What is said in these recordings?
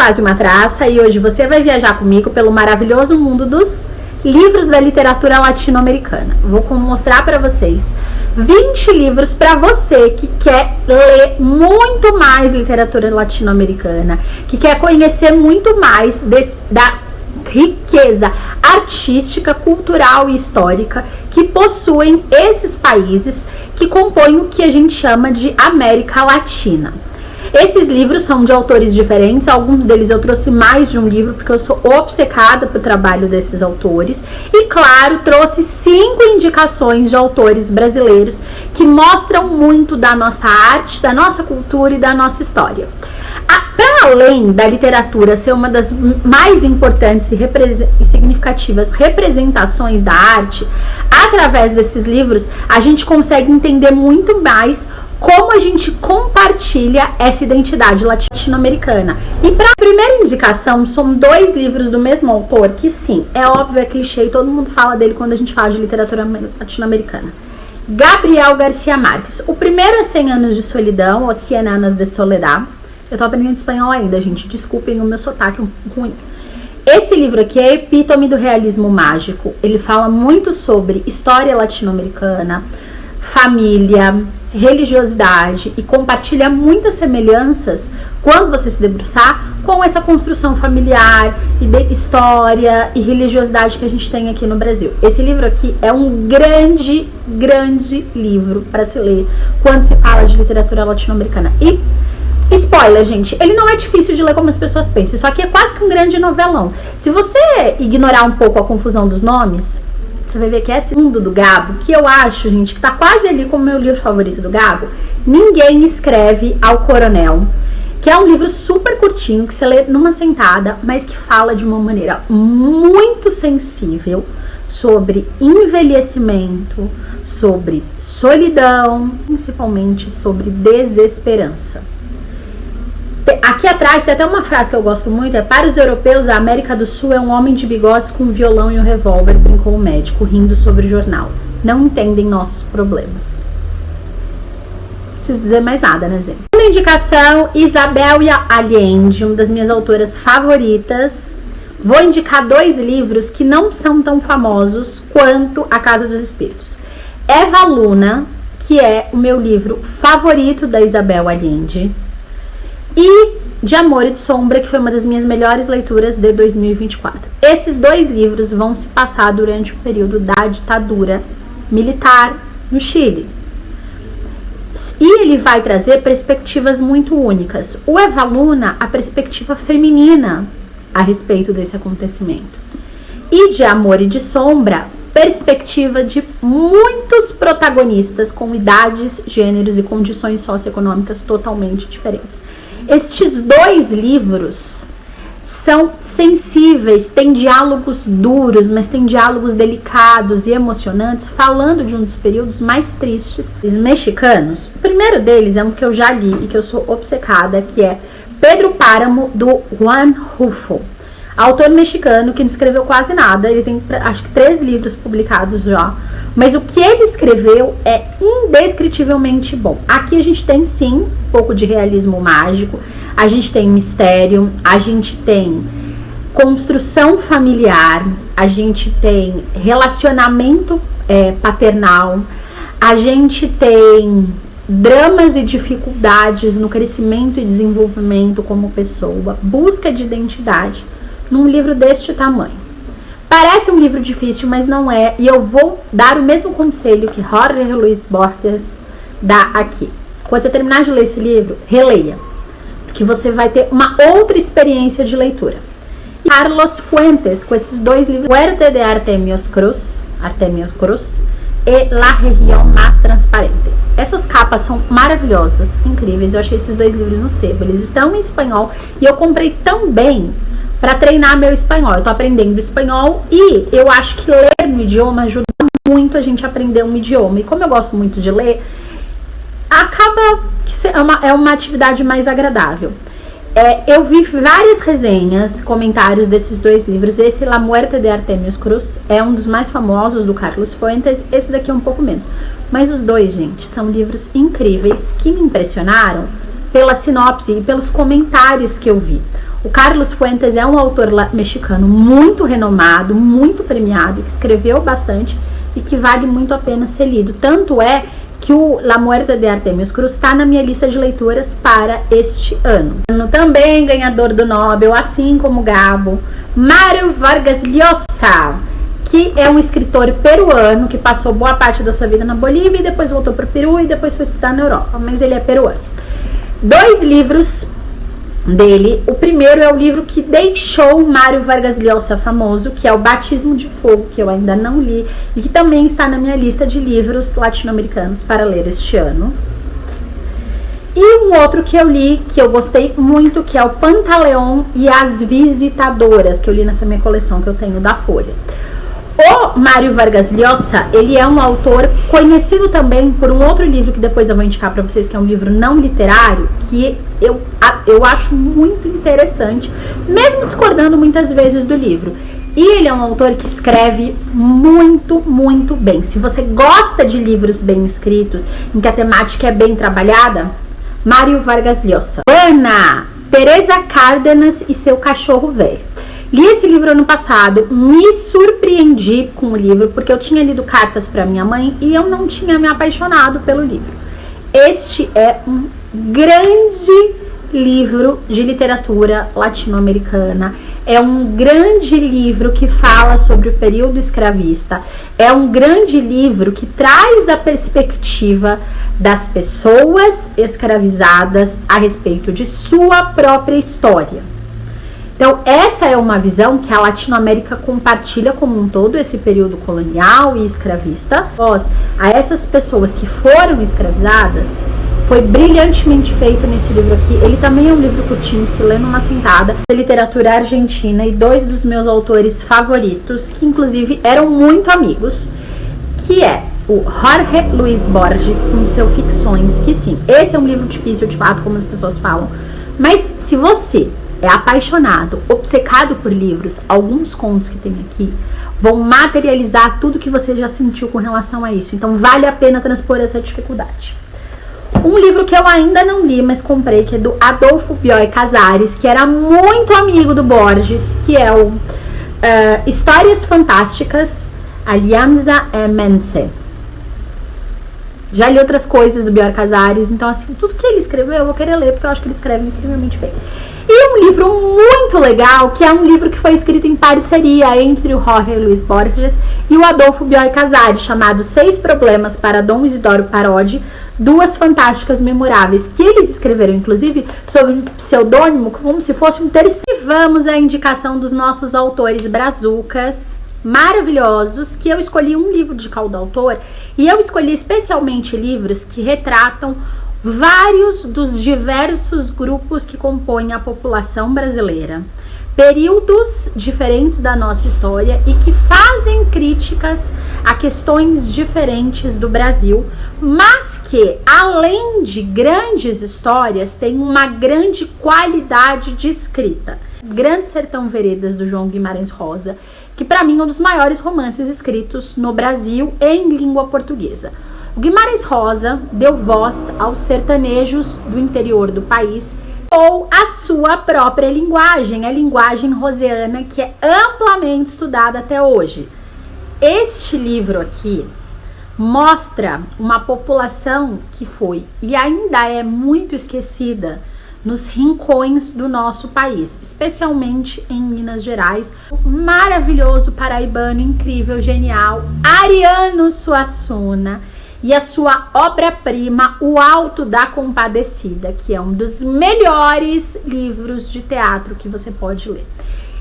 Quase uma Traça e hoje você vai viajar comigo pelo maravilhoso mundo dos livros da literatura latino-americana. Vou mostrar para vocês 20 livros para você que quer ler muito mais literatura latino-americana, que quer conhecer muito mais da riqueza artística, cultural e histórica que possuem esses países que compõem o que a gente chama de América Latina. Esses livros são de autores diferentes, alguns deles eu trouxe mais de um livro porque eu sou obcecada pelo trabalho desses autores e, claro, trouxe 5 indicações de autores brasileiros que mostram muito da nossa arte, da nossa cultura e da nossa história. Para além da literatura ser uma das mais importantes e significativas representações da arte, através desses livros a gente consegue entender muito mais como a gente compartilha essa identidade latino-americana. E para a primeira indicação, são 2 livros do mesmo autor, que sim, é óbvio, é clichê, e todo mundo fala dele quando a gente fala de literatura latino-americana. Gabriel García Márquez. O primeiro é 100 Anos de Solidão, ou 100 Anos de Soledad. Eu tô aprendendo espanhol ainda, gente, desculpem o meu sotaque ruim. Esse livro aqui é a epítome do realismo mágico. Ele fala muito sobre história latino-americana, família, religiosidade e compartilha muitas semelhanças quando você se debruçar com essa construção familiar e de história e religiosidade que a gente tem aqui no Brasil. Esse livro aqui é um grande livro para se ler quando se fala de literatura latino-americana. E spoiler, gente, ele não é difícil de ler como as pessoas pensam. Isso aqui é quase que um grande novelão. Se você ignorar um pouco a confusão dos nomes, você vai ver que esse mundo do Gabo, que eu acho, gente, que tá quase ali como o meu livro favorito do Gabo, Ninguém Escreve ao Coronel, que é um livro super curtinho, que você lê numa sentada, mas que fala de uma maneira muito sensível sobre envelhecimento, sobre solidão, principalmente sobre desesperança. Aqui atrás tem até uma frase que eu gosto muito, é: para os europeus, a América do Sul é um homem de bigodes com um violão e um revólver, brincou o médico, rindo sobre o jornal. Não entendem nossos problemas. Não preciso dizer mais nada, né, gente? Segunda indicação, Isabel Allende, uma das minhas autoras favoritas. Vou indicar 2 livros que não são tão famosos quanto A Casa dos Espíritos. Eva Luna, que é o meu livro favorito da Isabel Allende, e De Amor e de Sombra, que foi uma das minhas melhores leituras de 2024. Esses 2 livros vão se passar durante o período da ditadura militar no Chile. E ele vai trazer perspectivas muito únicas. O Eva Luna, a perspectiva feminina a respeito desse acontecimento. E De Amor e de Sombra, perspectiva de muitos protagonistas com idades, gêneros e condições socioeconômicas totalmente diferentes. Estes 2 livros são sensíveis, têm diálogos duros, mas têm diálogos delicados e emocionantes, falando de um dos períodos mais tristes mexicanos. O primeiro deles é um que eu já li e que eu sou obcecada, que é Pedro Páramo, do Juan Rulfo, autor mexicano que não escreveu quase nada. Ele tem acho que 3 livros publicados já, mas o que ele escreveu é indescritivelmente bom. Aqui a gente tem sim um pouco de realismo mágico, a gente tem mistério, a gente tem construção familiar, a gente tem relacionamento paternal, a gente tem dramas e dificuldades no crescimento e desenvolvimento como pessoa, busca de identidade num livro deste tamanho. Parece um livro difícil, mas não é, e eu vou dar o mesmo conselho que Jorge Luis Borges dá aqui. Quando você terminar de ler esse livro, releia, porque você vai ter uma outra experiência de leitura. E Carlos Fuentes, com esses 2 livros, Muerte de Artemio Cruz e La Região Más Transparente. Essas capas são maravilhosas, incríveis. Eu achei esses 2 livros no sebo, eles estão em espanhol e eu comprei também para treinar meu espanhol. Eu tô aprendendo espanhol e eu acho que ler no idioma ajuda muito a gente a aprender um idioma. E como eu gosto muito de ler, acaba que é uma atividade mais agradável. Eu vi várias resenhas, comentários desses 2 livros. Esse La Muerte de Artemio Cruz é um dos mais famosos do Carlos Fuentes. Esse daqui é um pouco menos. Mas os 2, gente, são livros incríveis que me impressionaram pela sinopse e pelos comentários que eu vi. O Carlos Fuentes é um autor mexicano muito renomado, muito premiado, que escreveu bastante e que vale muito a pena ser lido. Tanto é que o La Muerte de Artemius Cruz está na minha lista de leituras para este ano. Também ganhador do Nobel, assim como Gabo, Mário Vargas Llosa, que é um escritor peruano que passou boa parte da sua vida na Bolívia e depois voltou para o Peru e depois foi estudar na Europa, mas ele é peruano. 2 livros dele. O primeiro é o livro que deixou Mário Vargas Llosa famoso, que é o Batismo de Fogo, que eu ainda não li e que também está na minha lista de livros latino-americanos para ler este ano. E um outro que eu li, que eu gostei muito, que é o Pantaleão e as Visitadoras, que eu li nessa minha coleção que eu tenho da Folha. O Mário Vargas Llosa, ele é um autor conhecido também por um outro livro que depois eu vou indicar para vocês, que é um livro não literário, que eu acho muito interessante, mesmo discordando muitas vezes do livro. E ele é um autor que escreve muito, muito bem. Se você gosta de livros bem escritos, em que a temática é bem trabalhada, Mário Vargas Llosa. Ana Teresa Cárdenas e seu cachorro velho. Li esse livro ano passado, me surpreendi com o livro, porque eu tinha lido cartas para minha mãe e eu não tinha me apaixonado pelo livro. Este é um grande livro de literatura latino-americana, é um grande livro que fala sobre o período escravista, é um grande livro que traz a perspectiva das pessoas escravizadas a respeito de sua própria história. Então, essa é uma visão que a Latinoamérica compartilha como um todo, esse período colonial e escravista. A essas pessoas que foram escravizadas, foi brilhantemente feito nesse livro aqui. Ele também é um livro curtinho, que se lê numa sentada, de literatura argentina, e 2 dos meus autores favoritos, que inclusive eram muito amigos, que é o Jorge Luis Borges, com seu Ficções, que sim, esse é um livro difícil de fato, como as pessoas falam, mas se você é apaixonado, obcecado por livros, alguns contos que tem aqui vão materializar tudo que você já sentiu com relação a isso. Então vale a pena transpor essa dificuldade. Um livro que eu ainda não li, mas comprei, que é do Adolfo Bioy Casares, que era muito amigo do Borges, que é o Histórias Fantásticas, Alianza Mense. Já li outras coisas do Bioy Casares, então assim, tudo que ele escreveu eu vou querer ler, porque eu acho que ele escreve incrivelmente bem. E um livro muito legal, que é um livro que foi escrito em parceria entre o Jorge Luis Borges e o Adolfo Bioy Casares, chamado 6 Problemas para Dom Isidoro Parodi, 2 Fantásticas Memoráveis, que eles escreveram, inclusive, sob um pseudônimo, como se fosse um terceiro. E vamos à indicação dos nossos autores brazucas, maravilhosos, que eu escolhi um livro de cada autor, e eu escolhi especialmente livros que retratam vários dos diversos grupos que compõem a população brasileira, períodos diferentes da nossa história e que fazem críticas a questões diferentes do Brasil, mas que, além de grandes histórias, tem uma grande qualidade de escrita. Grande Sertão Veredas, do João Guimarães Rosa, que para mim é um dos maiores romances escritos no Brasil em língua portuguesa. O Guimarães Rosa deu voz aos sertanejos do interior do país ou a sua própria linguagem, a linguagem rosiana, que é amplamente estudada até hoje. Este livro aqui mostra uma população que foi e ainda é muito esquecida nos rincões do nosso país, especialmente em Minas Gerais. O maravilhoso paraibano, incrível, genial, Ariano Suassuna, e a sua obra-prima, O Alto da Compadecida, que é um dos melhores livros de teatro que você pode ler.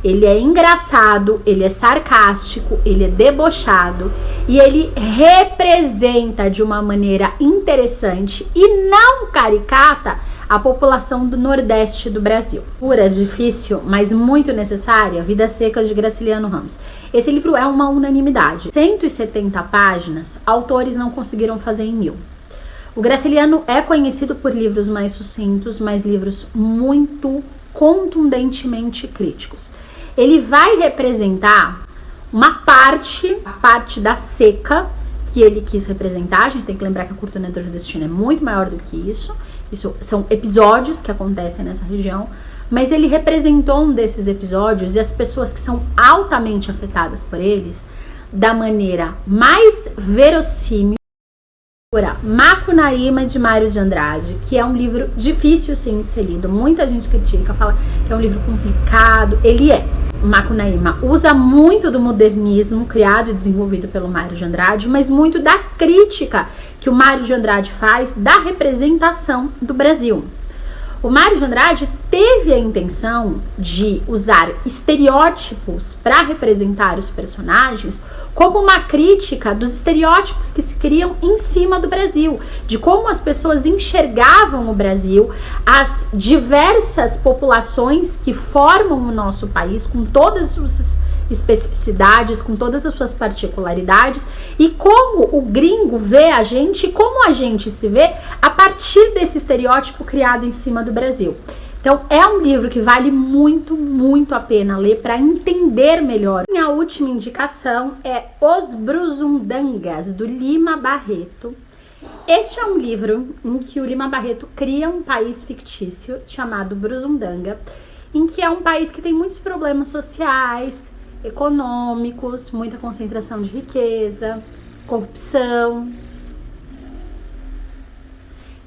Ele é engraçado, ele é sarcástico, ele é debochado e ele representa de uma maneira interessante e não caricata a população do Nordeste do Brasil. Pura, difícil, mas muito necessária, Vidas Secas, de Graciliano Ramos. Esse livro é uma unanimidade. 170 páginas, autores não conseguiram fazer em 1000. O Graciliano é conhecido por livros mais sucintos, mas livros muito contundentemente críticos. Ele vai representar uma parte, a parte da seca que ele quis representar. A gente tem que lembrar que a Curto Nordestino é muito maior do que isso. Isso são episódios que acontecem nessa região, mas ele representou um desses episódios e as pessoas que são altamente afetadas por eles da maneira mais verossímil. Macunaíma, de Mário de Andrade, que é um livro difícil sim de ser lido, muita gente critica, fala que é um livro complicado. Ele é. Macunaíma usa muito do modernismo criado e desenvolvido pelo Mário de Andrade, mas muito da crítica que o Mário de Andrade faz da representação do Brasil. O Mário de Andrade teve a intenção de usar estereótipos para representar os personagens como uma crítica dos estereótipos que se criam em cima do Brasil, de como as pessoas enxergavam o Brasil, as diversas populações que formam o nosso país, com todas as suas especificidades, com todas as suas particularidades, e como o gringo vê a gente, como a gente se vê a partir desse estereótipo criado em cima do Brasil. Então é um livro que vale muito, muito a pena ler para entender melhor. Minha última indicação é Os Brusundangas, do Lima Barreto. Este é um livro em que o Lima Barreto cria um país fictício chamado Brusundanga, em que é um país que tem muitos problemas sociais, econômicos, muita concentração de riqueza, corrupção.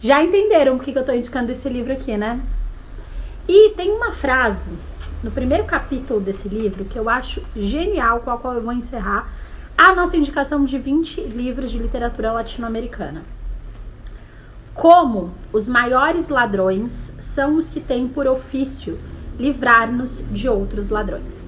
Já entenderam por que eu estou indicando esse livro aqui, né? E tem uma frase no primeiro capítulo desse livro que eu acho genial, com a qual eu vou encerrar a nossa indicação de 20 livros de literatura latino-americana. Como os maiores ladrões são os que têm por ofício livrar-nos de outros ladrões.